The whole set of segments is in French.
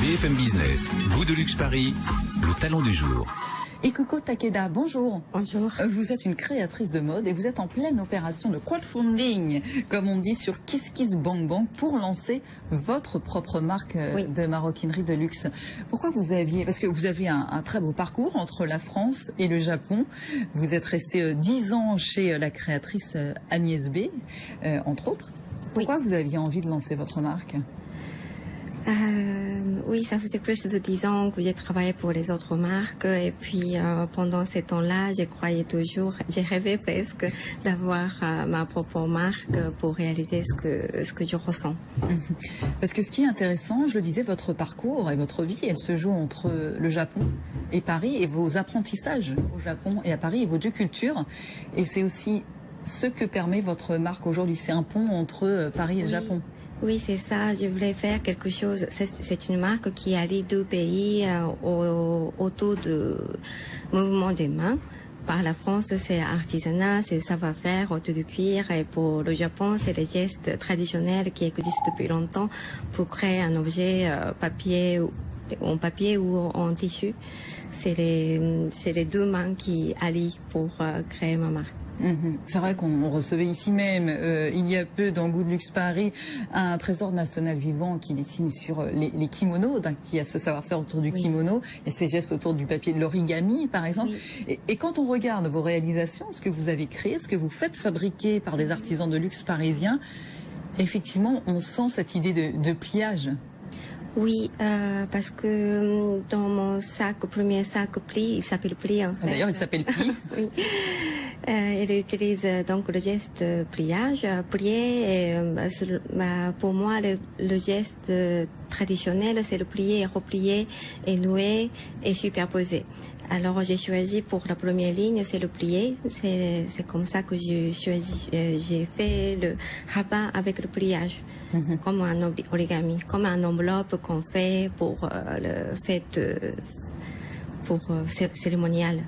BFM Business, Goût de Luxe Paris, le talent du jour. Ikuko Takeda, bonjour. Bonjour. Vous êtes une créatrice de mode et vous êtes en pleine opération de crowdfunding, comme on dit sur KissKissBankBank, pour lancer votre propre marque de maroquinerie de luxe. Pourquoi vous aviez... Parce que vous avez un très beau parcours entre la France et le Japon. Vous êtes resté 10 ans chez la créatrice Agnès B, entre autres. Pourquoi vous aviez envie de lancer votre marque ? Oui, ça faisait plus de 10 ans que j'ai travaillé pour les autres marques et puis pendant ces temps-là, je croyais toujours, j'ai rêvé presque d'avoir ma propre marque pour réaliser ce que je ressens. Parce que ce qui est intéressant, je le disais, votre parcours et votre vie, elle se joue entre le Japon et Paris et vos apprentissages au Japon et à Paris et vos deux cultures. Et c'est aussi ce que permet votre marque aujourd'hui, c'est un pont entre Paris et le Japon. Oui, c'est ça. Je voulais faire quelque chose. C'est une marque qui allie deux pays autour de mouvement des mains. Par la France, c'est artisanat, c'est savoir-faire autour du cuir. Et pour le Japon, c'est les gestes traditionnels qui existent depuis longtemps pour créer un objet en papier ou en tissu. C'est les deux mains qui allient pour créer ma marque. C'est vrai qu'on recevait ici même, il y a peu, dans Goût de Luxe Paris, un trésor national vivant qui dessine sur les kimonos, qui a ce savoir-faire autour du kimono, et ces gestes autour du papier, de l'origami par exemple. Et quand on regarde vos réalisations, ce que vous avez créé, ce que vous faites fabriquer par des artisans de luxe parisiens, effectivement, on sent cette idée de pliage. Oui, parce que dans mon premier sac pli, il s'appelle pli en fait. D'ailleurs, il s'appelle pli. Oui. Il utilise donc le geste pliage, plier. Pour moi, le geste traditionnel, c'est le plier, replier, et nouer et superposer. Alors j'ai choisi pour la première ligne, c'est le plier. C'est comme ça que j'ai fait le rabat avec le pliage. Comme un origami, comme un enveloppe qu'on fait pour le fête cérémonial.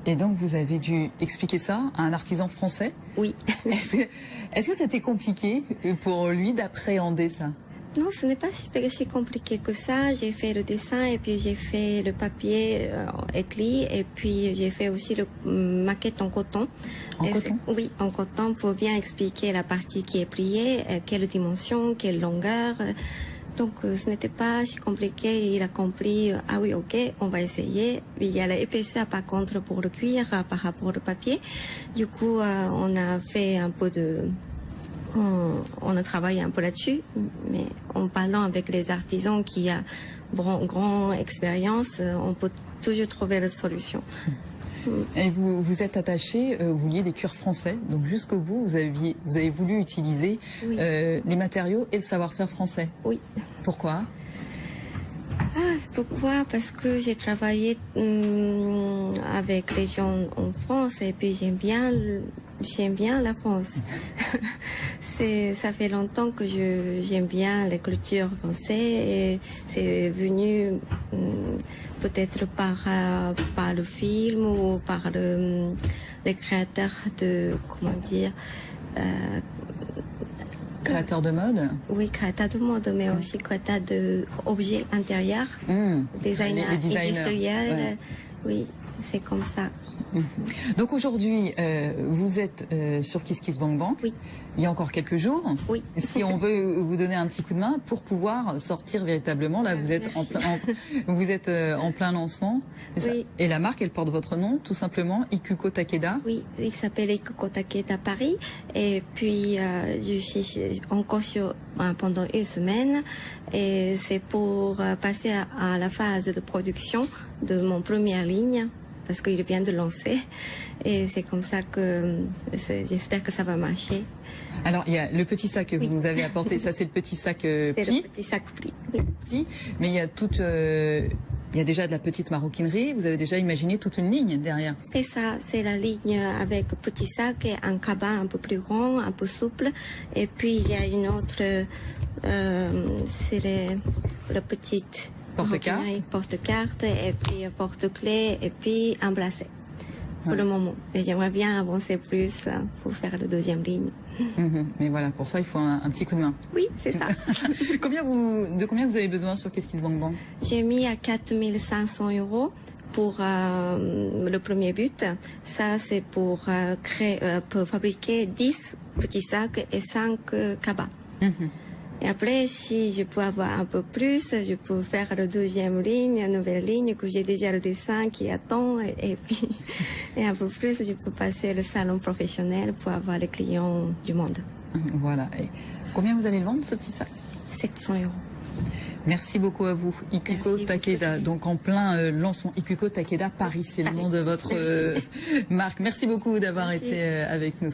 Et donc vous avez dû expliquer ça à un artisan français? Oui. Est-ce que c'était compliqué pour lui d'appréhender ça? Non, ce n'est pas si compliqué que ça. J'ai fait le dessin et puis j'ai fait le papier écrit et puis j'ai fait aussi le maquette en coton. Oui, en coton pour bien expliquer la partie qui est pliée, quelle dimension, quelle longueur. Donc ce n'était pas si compliqué. Il a compris, ah oui, ok, on va essayer. Il y a l'épaisseur par contre pour le cuir par rapport au papier. Du coup, on a fait un peu on a travaillé un peu là-dessus, mais en parlant avec les artisans qui ont grande expérience, on peut toujours trouver la solution. Et vous êtes attaché, vous vouliez des cuirs français, donc jusqu'au bout, vous avez voulu utiliser les matériaux et le savoir-faire français. Oui. Pourquoi ? Pourquoi ? Parce que j'ai travaillé avec les gens en France et puis j'aime bien la France. Ça fait longtemps que j'aime bien la culture française et c'est venu peut-être par le film ou par les créateurs de, comment dire, créateur de mode? Oui, créateur de mode, mais aussi créateur d'objets intérieurs, designer industriel. Oui, c'est comme ça. Donc aujourd'hui, vous êtes sur KissKissBankBank. Oui. Il y a encore quelques jours. Oui. Si on veut vous donner un petit coup de main pour pouvoir sortir véritablement, là vous êtes en plein lancement. Oui. Et la marque, elle porte votre nom, tout simplement, Ikuko Takeda. Oui, il s'appelle Ikuko Takeda Paris. Et puis je suis encore pendant une semaine. Et c'est pour passer à la phase de production de mon première ligne, parce qu'il vient de lancer. Et c'est comme ça que j'espère que ça va marcher. Alors, il y a le petit sac que vous nous avez apporté, ça c'est le petit sac pli. C'est le petit sac pli. Mais il y a il y a déjà de la petite maroquinerie, vous avez déjà imaginé toute une ligne derrière. C'est ça, c'est la ligne avec petit sac et un cabas un peu plus grand, un peu souple. Et puis il y a une autre, c'est la petite porte-carte, et puis porte-clés, et puis un bracelet. Pour le moment. Et j'aimerais bien avancer plus pour faire la deuxième ligne. Mais voilà, pour ça, il faut un petit coup de main. Oui, c'est ça. De combien vous avez besoin sur KissKissBankBank? J'ai mis à 4 500 € pour le premier but. Ça, c'est pour pour fabriquer 10 petits sacs et 5 cabas. Et après, si je peux avoir un peu plus, je peux faire la deuxième ligne, une nouvelle ligne, que j'ai déjà le dessin qui attend. Et puis, et un peu plus, je peux passer le salon professionnel pour avoir les clients du monde. Voilà. Et combien vous allez le vendre, ce petit sac? 700 €. Merci beaucoup à vous, Ikuko Takeda. Donc en plein lancement, Ikuko Takeda Paris, c'est le nom de votre marque. Merci beaucoup d'avoir été avec nous.